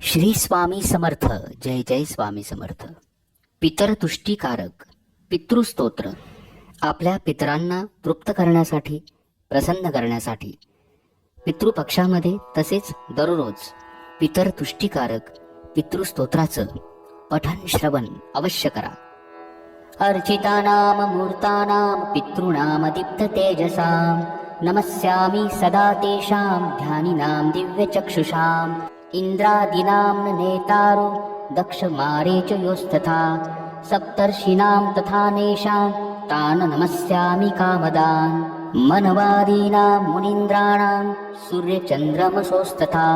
श्री स्वामी समर्थ. जय जय स्वामी समर्थ. पितरतुष्टीकारक पितृस्तोत्र आपल्या पितरांना तृप्त करण्यासाठी, प्रसन्न करण्यासाठी पितृपक्षामध्ये तसेच दररोज पितरतुष्टीकारक पितृस्तोत्राचं पठन श्रवण अवश्य करा. अर्चितानां मूर्तानां पितॄणां दीप्ततेजसां नमस्यामि सदा तेषां ध्यानिनां दिव्यचक्षुषाम् इंद्रादीनां नेतारो दक्षमारे च योस्तथा सप्तर्षीणां तथा नेषां तान् नमस्यामि कामदान् मनवादीनां मुनीन्द्राणां सूर्यचन्द्रमसोस्तथा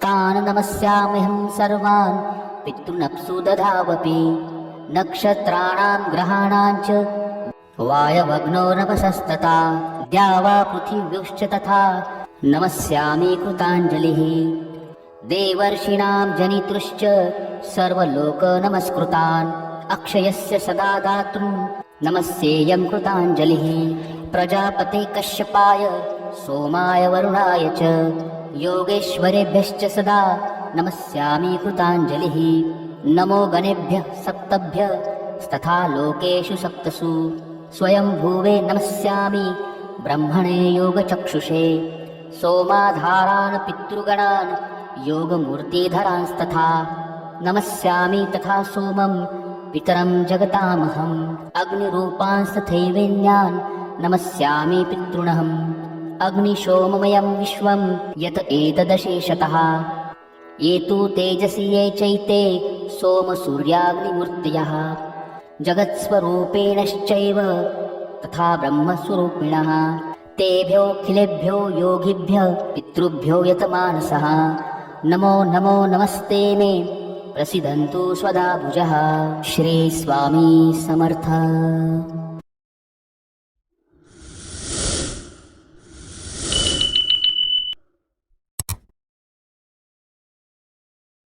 तान् नमस्याम्यहं सर्वान् पितॄनप्सु दधावपि नक्षत्राणां ग्रहाणां च वायवग्नो नमसस्तथा द्यावा पृथिव्युश्च तथा नमस्यामि कृताञ्जलिः देवर्षीणां जनितृश्च सर्वलोक नमस्कृतान् अक्षयस्य सदा दातृं नमस्येयं कृताञ्जलिः प्रजापते कश्यपाय सोमाय वरुणाय च योगेश्वरेभ्यश्च सदा नमस्यामि कृताञ्जलिः नमो गणेभ्यः सप्तभ्यः तथा लोकेषु सप्तसु स्वयंभुवे नमस्यामि ब्रह्मणे योगचक्षुषे सोमाधारान् पितृगणान् योगमूर्तिधरांस्तथा नमस्यामि तथा सोमं पितरं जगतामहम् अग्निरूपांस्तथैवेन्यान् नमस्यामि पितॄणहम् अग्निशोममयं विश्वं यत एतदशेषतः ये तु तेजसि ये चैते सोमसूर्याग्निमूर्तयः जगत्स्वरूपेणश्चैव तथा ब्रह्मस्वरूपिणः तेभ्योऽखिलेभ्यो योगिभ्यः पितृभ्यो यतमानसः नमो नमो नमस्ते मे प्रसीदन्तु स्वदा भुजः. श्री स्वामी समर्थ.